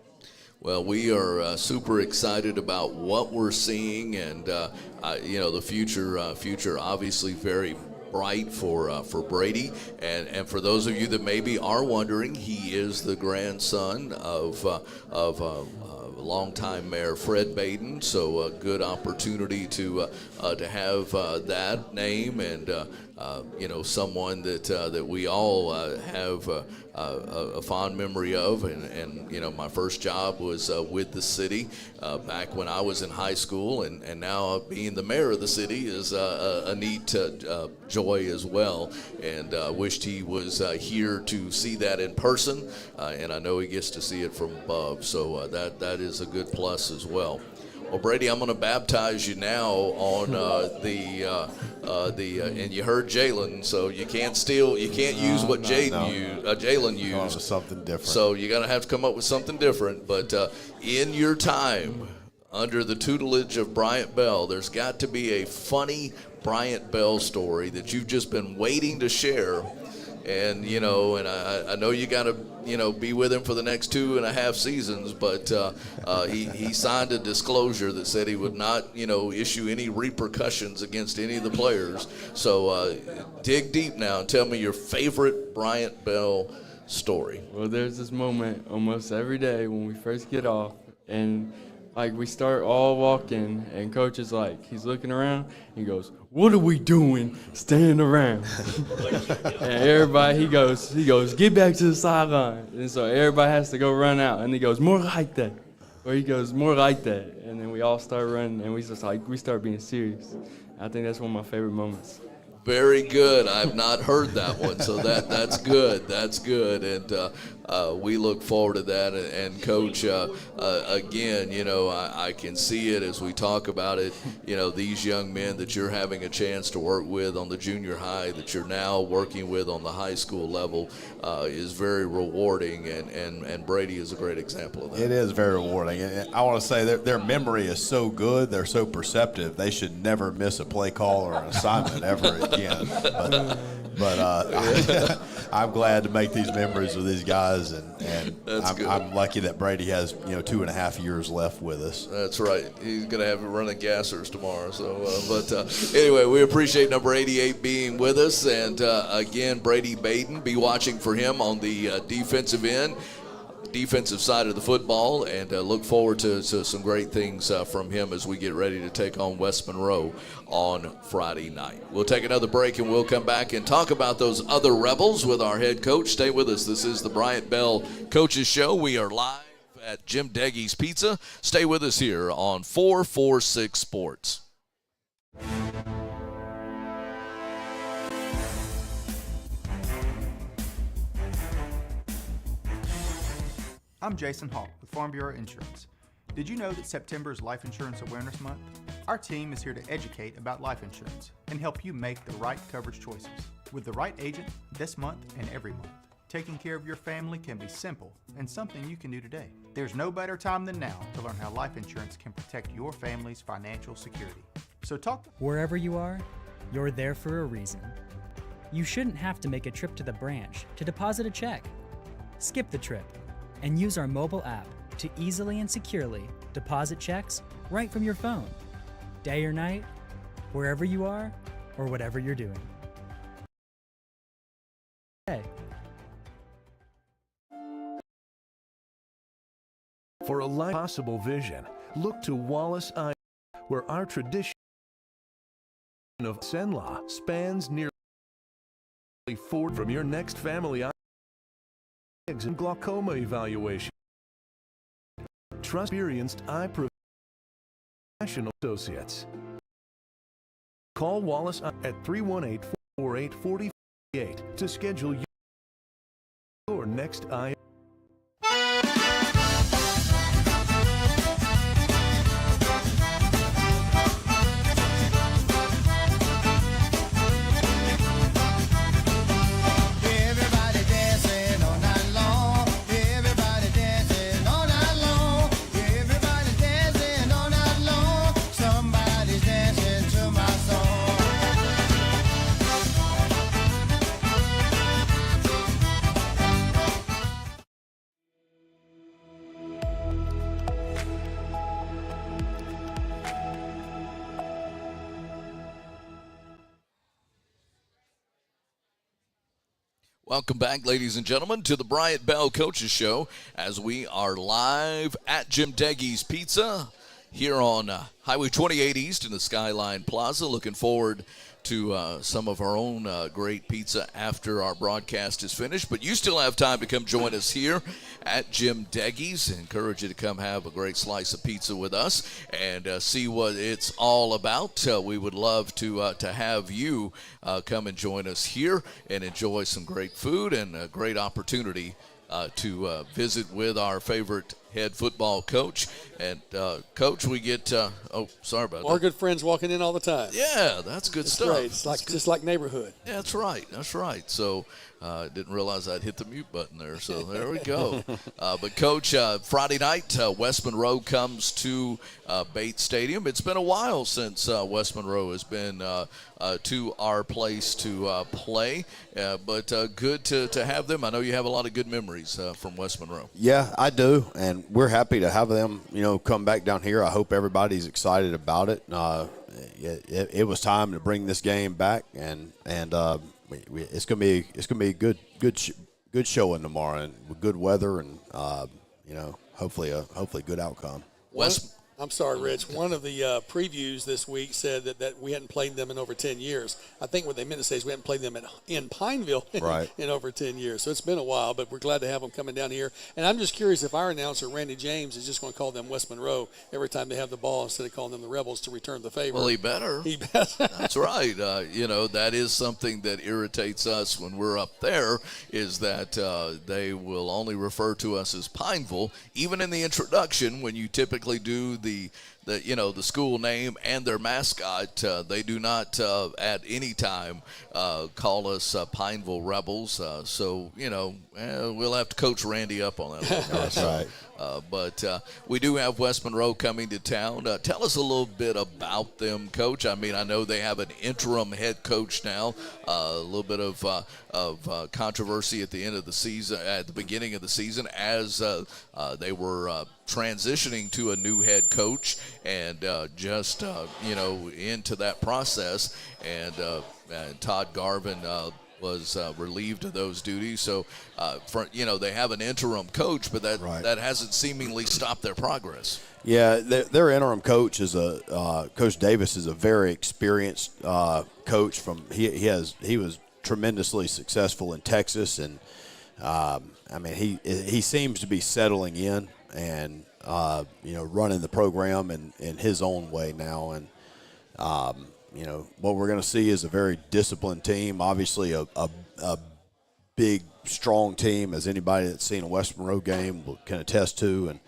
Well, we are super excited about what we're seeing, and the future obviously very bright for Brady. And for those of you that maybe are wondering, he is the grandson of longtime mayor Fred Baden. So a good opportunity to have that name and someone that we all have a fond memory of. And my first job was with the city back when I was in high school, and now being the mayor of the city is a neat joy as well. And wished he was here to see that in person, and I know he gets to see it from above. So that is a good plus as well. Well, Brady, I'm going to baptize you now on and you heard Jalen, so you can't use what Jalen used. Something different. So you're going to have to come up with something different. But in your time under the tutelage of Bryant Bell, there's got to be a funny Bryant Bell story that you've just been waiting to share. And I know you got to be with him for the next 2.5 seasons, but he signed a disclosure that said he would not issue any repercussions against any of the players. So dig deep now and tell me your favorite Bryant Bell story. Well, there's this moment almost every day when we first get off, and we start all walking, and coach is he's looking around, he goes, "What are we doing standing around?" And everybody, he goes, "Get back to the sideline." And so everybody has to go run out, and he goes, "More like that." Or he goes, "More like that." And then we all start running, and we start being serious. I think that's one of my favorite moments. Very good. I've not heard that one, so that's good. That's good, and we look forward to that. And Coach, again, I can see it as we talk about it. These young men that you're having a chance to work with on the junior high, that you're now working with on the high school level, is very rewarding. And Brady is a great example of that. It is very rewarding. And I want to say their memory is so good. They're so perceptive. They should never miss a play call or an assignment ever again. But I'm glad to make these memories with these guys, and I'm lucky that Brady has 2.5 years left with us. That's right. He's going to have a run of gassers tomorrow. So, anyway, we appreciate number 88 being with us, and again, Brady Baden. Be watching for him on the defensive side of the football, and look forward to some great things from him as we get ready to take on West Monroe on Friday night. We'll take another break, and we'll come back and talk about those other Rebels with our head coach. Stay with us. This is the Bryant Bell Coaches Show. We are live at Jim Deggys Pizza. Stay with us here on 446 Sports. I'm Jason Hall with Farm Bureau Insurance. Did you know that September is Life Insurance Awareness Month? Our team is here to educate about life insurance and help you make the right coverage choices with the right agent this month and every month. Taking care of your family can be simple and something you can do today. There's no better time than now to learn how life insurance can protect your family's financial security. So Wherever you are, you're there for a reason. You shouldn't have to make a trip to the branch to deposit a check. Skip the trip and use our mobile app to easily and securely deposit checks right from your phone, day or night, wherever you are or whatever you're doing. Hey. For a possible vision, look to Wallace Eye, where our tradition of Senla spans nearly 4 from your next family eggs and glaucoma evaluation. Trust experienced eye professional associates. Call Wallace at 318-448-4048 to schedule your next eye. Welcome back, ladies and gentlemen, to the Bryant Bell Coaches Show as we are live at Jim Deggys Pizza here on Highway 28 East in the Skyline Plaza. Looking forward to some of our own great pizza after our broadcast is finished. But you still have time to come join us here at Jim Deggys. Encourage you to come have a great slice of pizza with us and see what it's all about. We would love to have you come and join us here and enjoy some great food and a great opportunity to visit with our favorite head football coach. And, Coach, we get sorry about that. Our good friends walking in all the time. Yeah, that's good stuff. Great. It's like, just like neighborhood. Yeah, that's right. So didn't realize I'd hit the mute button there. So there we go. But, Coach, Friday night, West Monroe comes to Bates Stadium. It's been a while since West Monroe has been to our place to play. But good to have them. I know you have a lot of good memories from West Monroe. Yeah, I do, and we're happy to have them, come back down here. I hope everybody's excited about it. It was time to bring this game back, and it's gonna be a good showing tomorrow, and with good weather, and hopefully a good outcome. I'm sorry, Rich. One of the previews this week said that we hadn't played them in over 10 years. I think what they meant to say is we hadn't played them in Pineville in over 10 years. So it's been a while, but we're glad to have them coming down here. And I'm just curious if our announcer, Randy James, is just going to call them West Monroe every time they have the ball instead of calling them the Rebels to return the favor. Well, he better. That's right. That is something that irritates us when we're up there is that they will only refer to us as Pineville, even in the introduction when you typically do the school name and their mascot. They do not at any time call us Pineville Rebels. So we'll have to coach Randy up on that. That's right. But we do have West Monroe coming to town. Tell us a little bit about them, Coach. I mean, I know they have an interim head coach now. A little bit of controversy at the end of the season, at the beginning of the season, as they were transitioning to a new head coach, and just into that process. And Todd Garvin was relieved of those duties. So, they have an interim coach, but that hasn't seemingly stopped their progress. Yeah, their interim coach is Coach Davis is a very experienced coach. He was tremendously successful in Texas, and he seems to be settling in and running the program in his own way now. And what we're going to see is a very disciplined team. Obviously, a big, strong team, as anybody that's seen a West Monroe game can attest to. And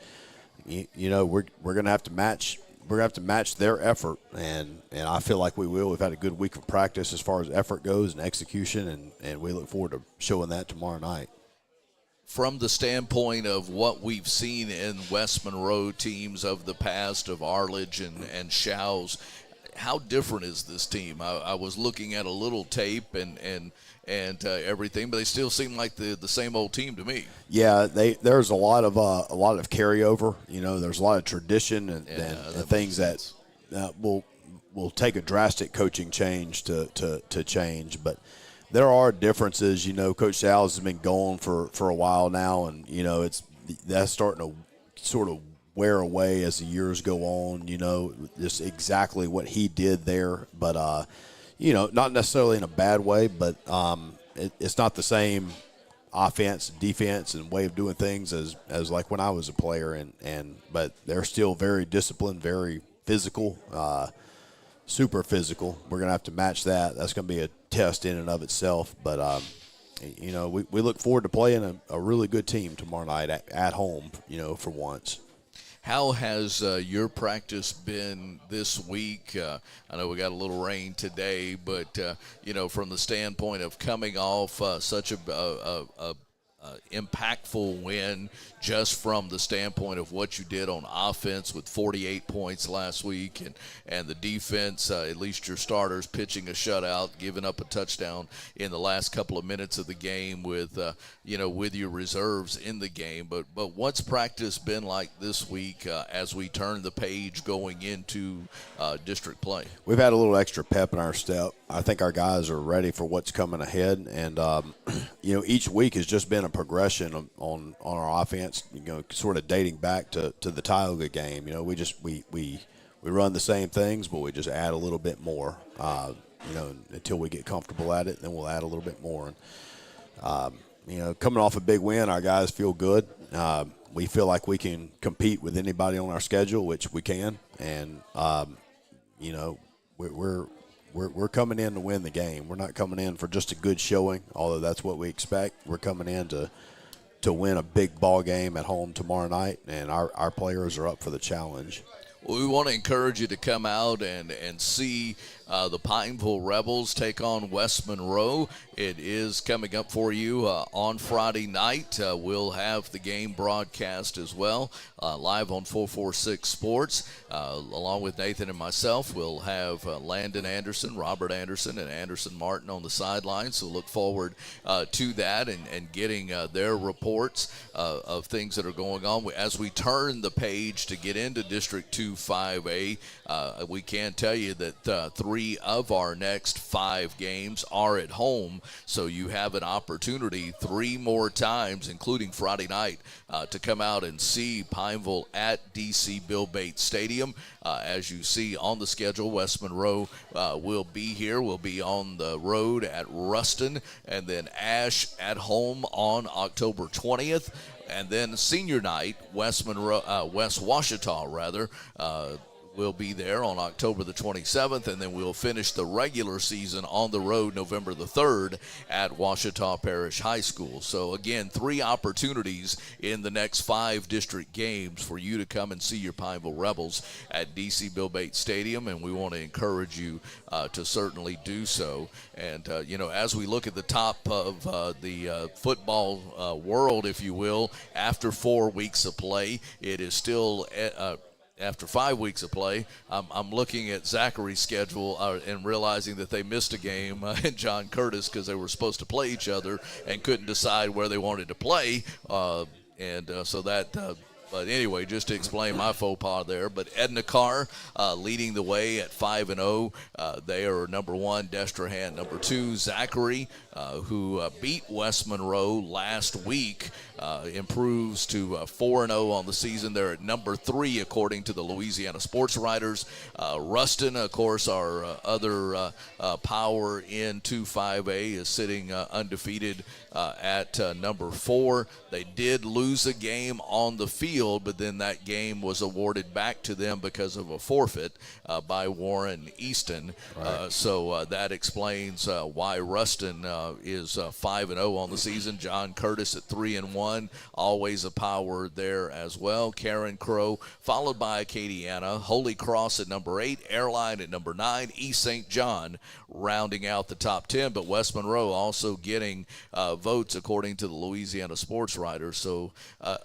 we're going to have to match. We're going to have to match their effort, and I feel like we will. We've had a good week of practice as far as effort goes and execution, and we look forward to showing that tomorrow night. From the standpoint of what we've seen in West Monroe teams of the past, of Arledge and Shows, how different is this team? I was looking at a little tape and everything, but they still seem like the same old team to me. Yeah, there's a lot of carryover. There's a lot of tradition and things that will take a drastic coaching change to change, but there are differences. Coach Sal's has been going for a while now, and that's starting to sort of wear away as the years go on. Just exactly what he did there, but not necessarily in a bad way, but it's not the same offense, defense, and way of doing things as like when I was a player, but they're still very disciplined, very physical, super physical. We're going to have to match that. That's going to be a test in and of itself, but we look forward to playing a really good team tomorrow night at home, for once. How has your practice been this week? I know we got a little rain today, but, from the standpoint of coming off such a impactful win, just from the standpoint of what you did on offense with 48 points last week, and the defense, at least your starters, pitching a shutout, giving up a touchdown in the last couple of minutes of the game with your reserves in the game. But what's practice been like this week as we turn the page going into district play? We've had a little extra pep in our step. I think our guys are ready for what's coming ahead, and each week has just been a progression on our offense. Sort of dating back to the Tioga game. We run the same things, but we just add a little bit more. Until we get comfortable at it, then we'll add a little bit more. And coming off a big win, our guys feel good. We feel like we can compete with anybody on our schedule, which we can, and we're coming in to win the game. We're not coming in for just a good showing, although that's what we expect. We're coming in to win a big ball game at home tomorrow night, and our players are up for the challenge. Well, we want to encourage you to come out and see the Pineville Rebels take on West Monroe. It is coming up for you on Friday night. We'll have the game broadcast as well, live on 446 Sports. Along with Nathan and myself, we'll have Landon Anderson, Robert Anderson, and Anderson Martin on the sidelines. So look forward to that and getting their reports of things that are going on. As we turn the page to get into District 2 5A, we can tell you that 3 of our next 5 games are at home, so you have an opportunity 3 more times, including Friday night, to come out and see Pineville at DC Bill Bates Stadium. As you see on the schedule, West Monroe will be here. We'll be on the road at Ruston, and then Ash at home on October 20th. And then senior night, West Washita, will be there on October the 27th, and then we'll finish the regular season on the road November the 3rd at Washita Parish High School. So, again, 3 opportunities in the next 5 district games for you to come and see your Pineville Rebels at DC Bill Bates Stadium, and we want to encourage you to certainly do so. And, as we look at the top of the football world, if you will, after 4 weeks of play, it is still after 5 weeks of play, I'm looking at Zachary's schedule and realizing that they missed a game and John Curtis because they were supposed to play each other and couldn't decide where they wanted to play. But anyway, just to explain my faux pas there. But Edna Carr leading the way at 5-0. They are number 1, Destrehan number 2. Zachary, who beat West Monroe last week, improves to 4-0 on the season. They're at number 3 according to the Louisiana Sports Writers. Ruston, of course, our other power in 2-5A, is sitting undefeated at number 4. They did lose a game on the field, but then that game was awarded back to them because of a forfeit by Warren Easton. Right. So that explains why Ruston is 5-0 on the season. John Curtis at 3-1, always a power there as well. Karen Crow, followed by Acadiana. Holy Cross at number 8, Airline at number 9, East St. John rounding out the top 10. But West Monroe also getting votes according to the Louisiana Sports Writers. So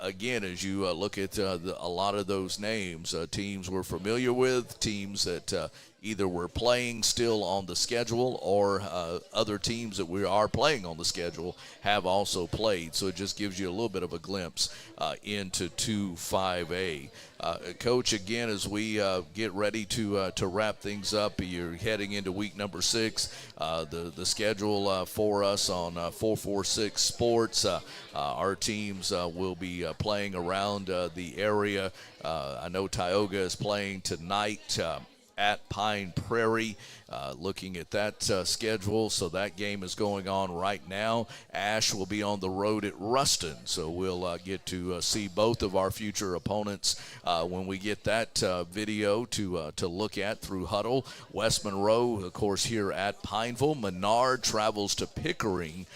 again, as you look at a lot of those names, teams we're familiar with, teams that either we're playing still on the schedule or other teams that we are playing on the schedule have also played. So it just gives you a little bit of a glimpse into 2-5A. Coach, again, as we get ready to wrap things up, you're heading into week number 6. The schedule for us on 446 Sports, our teams will be playing around the area. I know Tioga is playing tonight at Pine Prairie. Looking at that schedule, so that game is going on right now. Ash will be on the road at Ruston, so we'll get to see both of our future opponents when we get that video to look at through Huddle. West Monroe, of course, here at Pineville. Menard travels to Pickering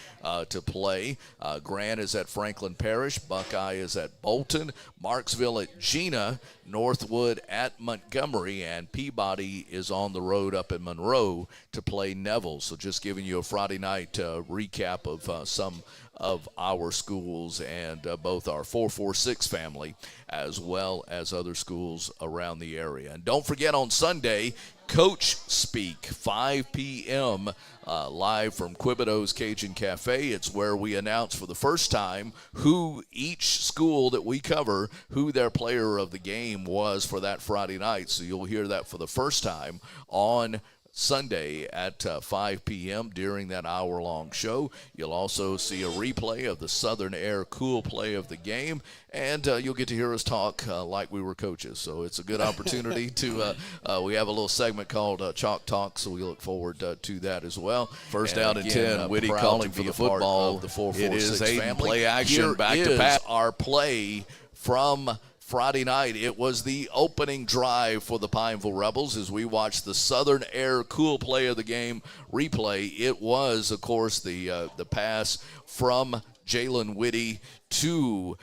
to play. Grant is at Franklin Parish. Buckeye is at Bolton. Marksville at Gina. Northwood at Montgomery, and Peabody is on the road up in Monroe to play Neville. So just giving you a Friday night recap of some of our schools and both our 446 family as well as other schools around the area. And don't forget on Sunday, Coach Speak, 5 p.m., live from Quibido's Cajun Cafe. It's where we announce for the first time who each school that we cover, who their player of the game was for that Friday night. So you'll hear that for the first time on Sunday at 5 p.m. during that hour-long show. You'll also see a replay of the Southern Air Cool Play of the game, and you'll get to hear us talk like we were coaches. So it's a good opportunity to we have a little segment called Chalk Talk, so we look forward to that as well. First down and 10, Whitty calling for the football of the 446 family. Play action, here back to pass. Our play from Friday night. It was the opening drive for the Pineville Rebels as we watched the Southern Air Cool Play of the game replay. It was, of course, the pass from Jalen Whitty to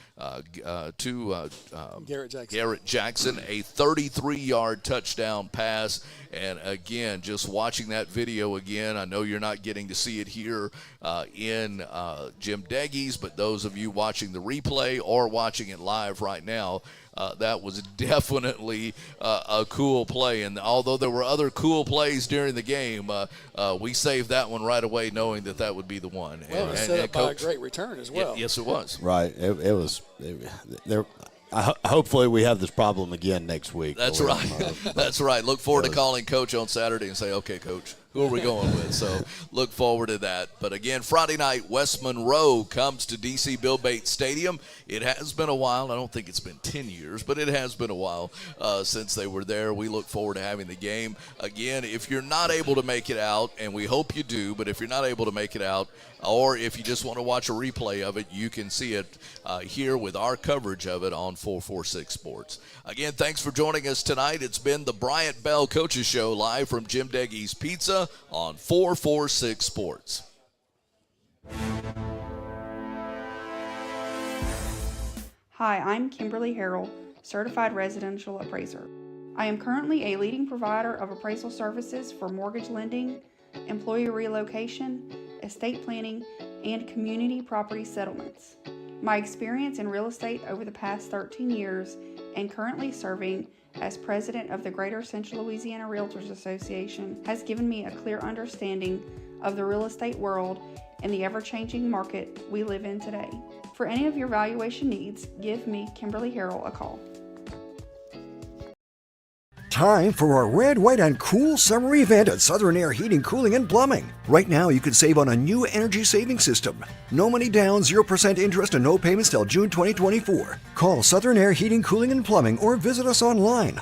Garrett Jackson, a 33-yard touchdown pass. And again, just watching that video again, I know you're not getting to see it here in Jim Deggys, but those of you watching the replay or watching it live right now, that was definitely a cool play. And although there were other cool plays during the game, we saved that one right away knowing that would be the one. Well, it was set up by a great return as well. Yes, it was. Right. It was there. Hopefully we have this problem again next week. That's right. That's right. Look forward to calling Coach on Saturday and say, okay, Coach, who are we going with? So look forward to that. But again, Friday night, West Monroe comes to D.C. Bill Bates Stadium. It has been a while. I don't think it's been 10 years, but it has been a while since they were there. We look forward to having the game. Again, if you're not able to make it out, and we hope you do, but if you're not able to make it out, or if you just want to watch a replay of it, you can see it here with our coverage of it on 446 Sports. Again, thanks for joining us tonight. It's been the Bryant Bell Coaches Show live from Jim Deggys Pizza on 446 Sports. Hi, I'm Kimberly Harrell, Certified Residential Appraiser. I am currently a leading provider of appraisal services for mortgage lending, employee relocation, estate planning, and community property settlements. My experience in real estate over the past 13 years and currently serving as president of the Greater Central Louisiana Realtors Association has given me a clear understanding of the real estate world and the ever-changing market we live in today. For any of your valuation needs, give me, Kimberly Harrell, a call. Time for our red, white, and cool summer event at Southern Air Heating, Cooling, and Plumbing. Right now, you can save on a new energy saving system. No money down, 0% interest, and no payments till June 2024. Call Southern Air Heating, Cooling, and Plumbing or visit us online.